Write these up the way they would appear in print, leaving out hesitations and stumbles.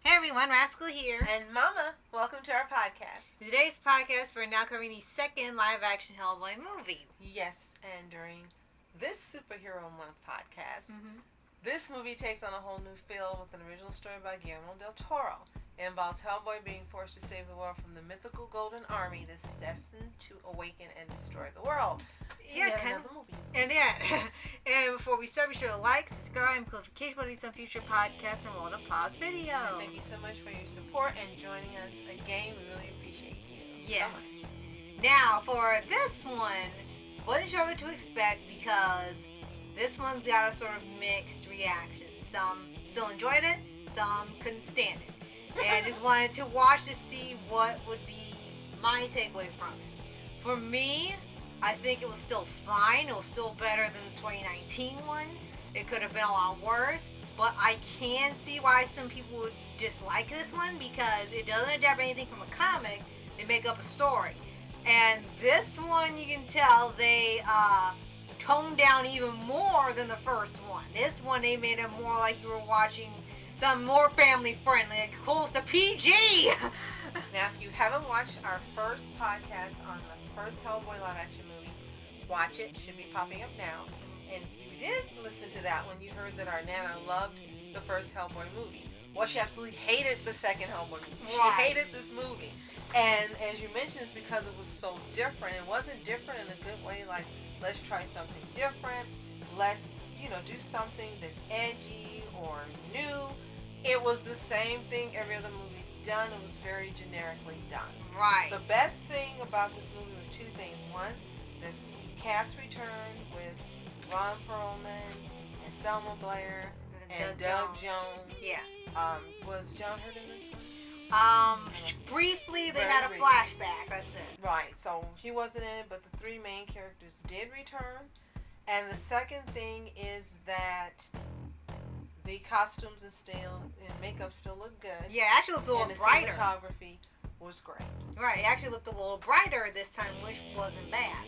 Hey everyone, Rascal here. And Mama, welcome to our podcast. Today's podcast, we're now covering the second live-action Hellboy movie. Yes, and during this Superhero Month podcast, this movie takes on a whole new feel with an original story by Gullmero Del Toro. It involves Hellboy being forced to save the world from the mythical golden army that's destined to awaken and destroy the world. Yeah, kind of. Movie. And before we start, be sure to like, subscribe, and notification button on some future podcasts and roll the pause video. And thank you so much for your support and joining us again. We really appreciate you yes. so much. Now, for this one, wasn't sure what to expect because this one's got a sort of mixed reaction. Some still enjoyed it, some couldn't stand it. And just wanted to watch to see what would be my takeaway from it. For me, I think it was still fine. It was still better than the 2019 one. It could have been a lot worse. But I can see why some people would dislike this one because it doesn't adapt anything from a comic. They make up a story. And this one, you can tell they toned down even more than the first one. This one, they made it more like you were watching something more family friendly, like close to PG. Now, if you haven't watched our first podcast on the first Hellboy live action movie, watch it. It should be popping up now. And if you did listen to that one, you heard that our Nana loved the first Hellboy movie. Well, she absolutely hated the second Hellboy movie. She hated this movie. And as you mentioned, it's because it was so different. It wasn't different in a good way, like, let's try something different. Let's, do something that's edgy or new. It was the same thing every other movie's done. It was very generically done. Right. The best thing about this movie were two things. One, this cast return with Ron Perlman and Selma Blair and Doug Jones. Yeah. Was John Hurt in this one? Briefly, they had a flashback. That's it. Right. So he wasn't in it, but the three main characters did return. And the second thing is that the costumes and makeup still look good. Yeah, it actually looked a little brighter. And the cinematography was great. Right, it actually looked a little brighter this time, which wasn't bad.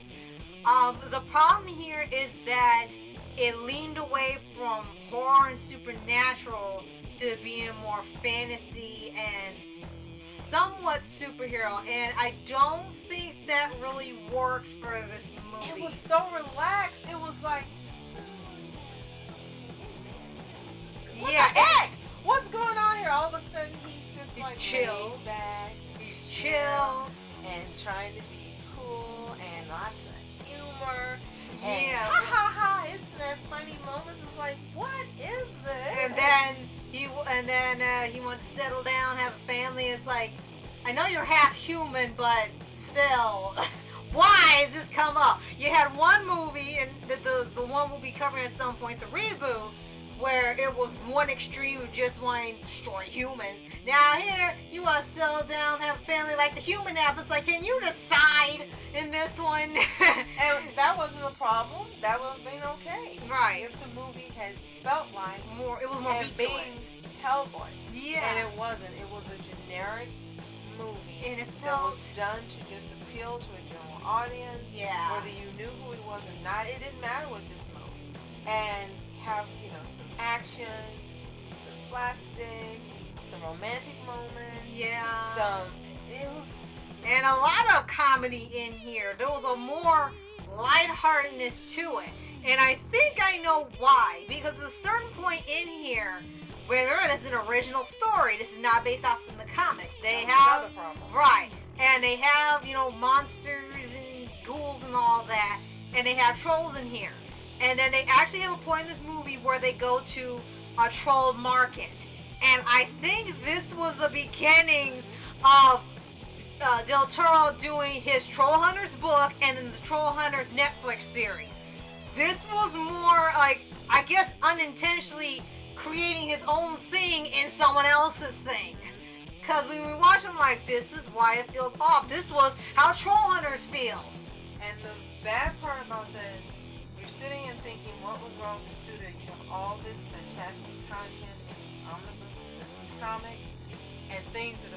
The problem here is that it leaned away from horror and supernatural to being more fantasy and somewhat superhero, and I don't think that really worked for this movie. It was so relaxed. It was like, what the heck? What's going on here? All of a sudden, he's just like chill. laid back. He's chill and trying to be cool and lots of humor. Yeah. Ha ha ha! Isn't there funny moments? It's like, what is this? And then he wants to settle down, have a family. It's like, I know you're half human, but still, why has this come up? You had one movie, and the one we'll be covering at some point, the reboot, where it was one extreme of just wanting to destroy humans. Now here, you want to settle down, have a family like the human app. It's like, can you decide in this one? And that wasn't a problem. That would have been okay. Right. If the movie had felt like it was more beat to it. Hellboy. Yeah. And it wasn't. It was a generic movie. And it that was done to just appeal to a general audience. Yeah. Whether you knew who he was or not, it didn't matter with this movie. And have, some action, some slapstick, some romantic moments. Yeah. And a lot of comedy in here. There was a more lightheartedness to it. And I think I know why. Because at a certain point in here, remember, this is an original story. This is not based off from the comic. They have another problem. Right. And they have, monsters and ghouls and all that. And they have trolls in here. And then they actually have a point in this movie where they go to a troll market. And I think this was the beginnings of Del Toro doing his Troll Hunters book and then the Troll Hunters Netflix series. This was more like, I guess, unintentionally creating his own thing in someone else's thing. Because when we watch him like, this is why it feels off. This was how Troll Hunters feels. And the bad part about this, you're sitting and thinking, what was wrong with the studio? You have all this fantastic content in these omnibuses and these comics, and things that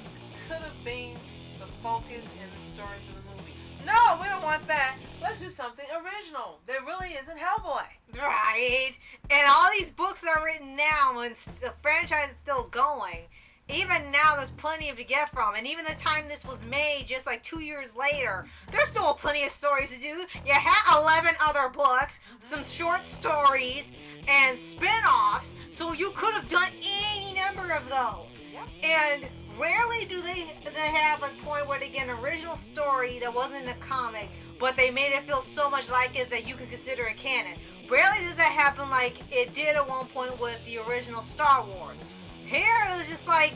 could have been the focus and the story for the movie. No, we don't want that. Let's do something original. There really isn't Hellboy. Right. And all these books are written now, and the franchise is still going. even now there's plenty to get from. And even the time this was made, just like 2 years later, there's still plenty of stories to do. You had 11 other books, some short stories, and spin-offs, so you could have done any number of those. Yep. And rarely do they have a point where they get an original story that wasn't a comic, but they made it feel so much like it that you could consider it canon. Rarely does that happen like it did at one point with the original Star Wars. Here it was just like,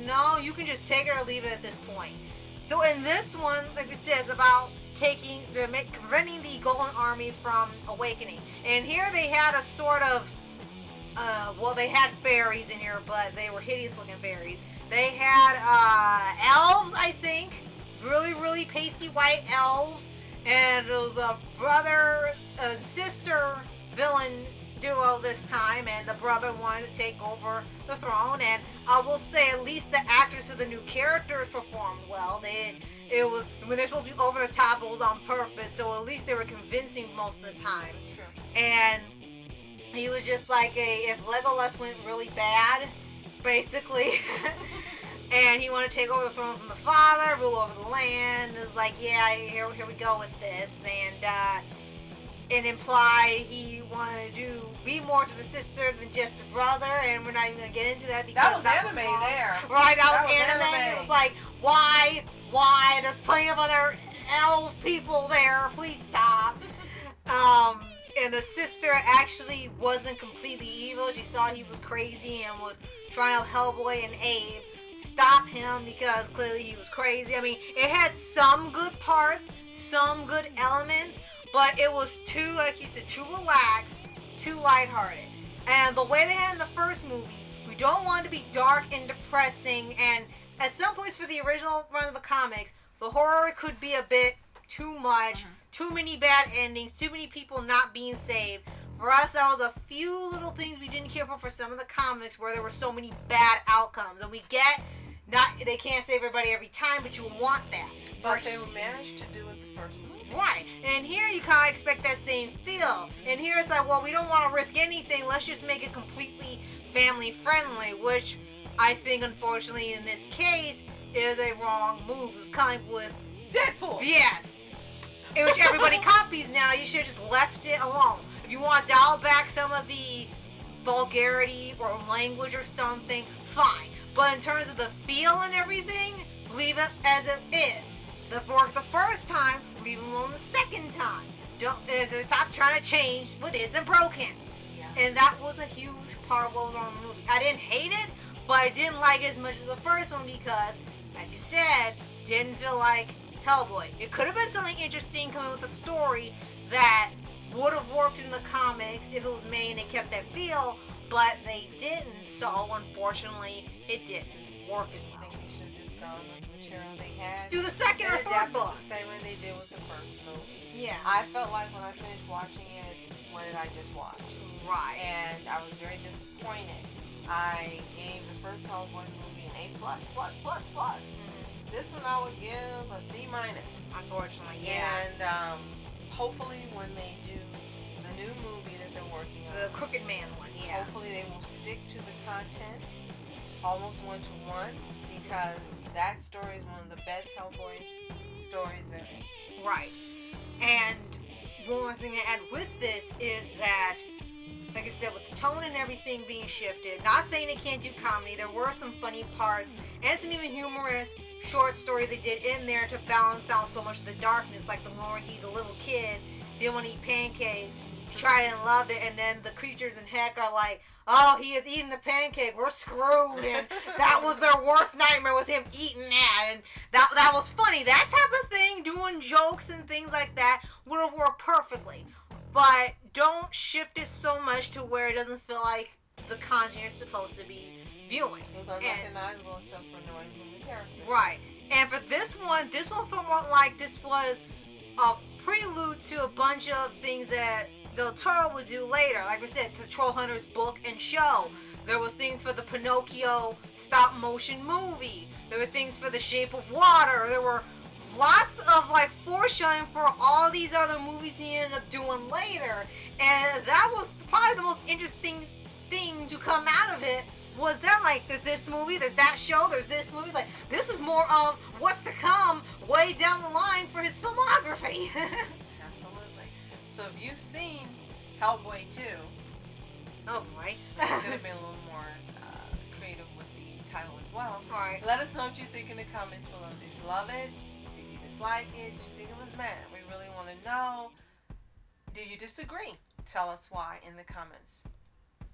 no, you can just take it or leave it at this point. So in this one, like we said, it's about preventing the Golden Army from awakening. And here they had a sort of, they had fairies in here, but they were hideous looking fairies. They had elves, I think, really, really pasty white elves. And it was a brother and sister villain duo this time, and the brother wanted to take over the throne. And I will say, at least the actors for the new characters performed well. When they're supposed to be over the top, it was on purpose, so at least they were convincing most of the time. Sure. And he was just like if Legolas went really bad, basically. And he wanted to take over the throne from the father, rule over the land. It was like, yeah, here we go with this. And it implied he wanted to be more to the sister than just a brother. And we're not even going to get into that because that was anime there. Right, that was anime. It was like, why? There's plenty of other elf people there. Please stop. And the sister actually wasn't completely evil. She saw he was crazy and was trying to help Hellboy and Abe stop him because clearly he was crazy. I mean, it had some good parts, some good elements, but it was too, like you said, too relaxed, too lighthearted. And the way they had in the first movie, we don't want it to be dark and depressing. And at some points for the original run of the comics, the horror could be a bit too much, too many bad endings, too many people not being saved. For us, that was a few little things we didn't care for some of the comics where there were so many bad outcomes. And we get, they can't save everybody every time, but you want that. But they managed to do it the first movie. Right. And here you kind of expect that same feel. And here it's like, well, we don't want to risk anything. Let's just make it completely family friendly, which I think, unfortunately, in this case, is a wrong move. It was kind of like with Deadpool. Yes. In which everybody copies now. You should have just left it alone. If you want to dial back some of the vulgarity or language or something, fine. But in terms of the feel and everything, leave it as it is. If it worked the first time, leave it alone the second time. Don't stop trying to change what isn't broken. Yeah. And that was a huge part of what was on the movie. I didn't hate it, but I didn't like it as much as the first one because, as you said, didn't feel like Hellboy. It could have been something interesting coming with a story that would have worked in the comics if it was made and they kept that feel, but they didn't, so unfortunately it didn't work as well. I think they should have just gone with the material they had. Just do the second or third book. The same way they did with the first movie. Yeah. I felt like when I finished watching it, what did I just watch? Right. And I was very disappointed. I gave the first Hellboy movie an A++++. This one I would give a C-. Unfortunately, yeah. And hopefully when they do the new movie that they're working on, The Crooked Man one, yeah. hopefully they will stick to the content almost one-to-one, because that story is one of the best Hellboy stories there is. Right. And one more thing to add with this is that, like I said, with the tone and everything being shifted, not saying they can't do comedy, there were some funny parts and some even humorous short story they did in there to balance out so much of the darkness, like the one where he's a little kid, didn't want to eat pancakes, he tried it and loved it, and then the creatures in heck are like, oh, he is eating the pancake, we're screwed, and that was their worst nightmare, was him eating that, and that was funny. That type of thing, doing jokes and things like that, would have worked perfectly. But don't shift it so much to where it doesn't feel like the content you're supposed to be viewing. It was unrecognizable except for knowing who the characters were. Right. And for this one felt more like this was a prelude to a bunch of things that Del Toro would do later. Like we said, the Troll Hunters book and show. There was things for the Pinocchio stop motion movie. There were things for The Shape of Water. There were lots of like foreshadowing for all these other movies he ended up doing later, and that was probably the most interesting thing to come out of it Was that like, there's this movie, there's that show, there's this movie? Like, this is more of what's to come way down the line for his filmography. Absolutely. So if you've seen Hellboy 2, oh boy. could have been a little more creative with the title as well. Alright. Let us know what you think in the comments below. Did you love it? Did you dislike it? Did you think it was mad? We really want to know. Do you disagree? Tell us why in the comments.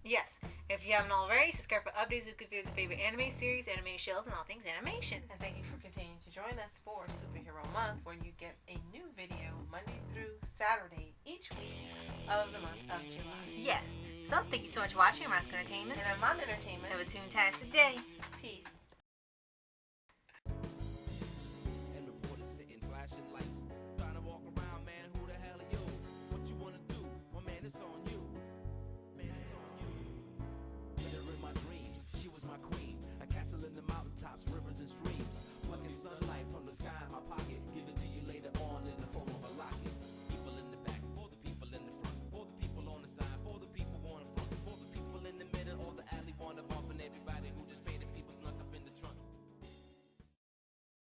Yes. If you haven't already, subscribe for updates with your favorite anime series, anime shows, and all things animation. And thank you for continuing to join us for Superhero Month, where you get a new video Monday through Saturday each week of the month of July. Yes. So, thank you so much for watching Mask Entertainment. And I'm Mom Entertainment. Have a toontastic day. Peace.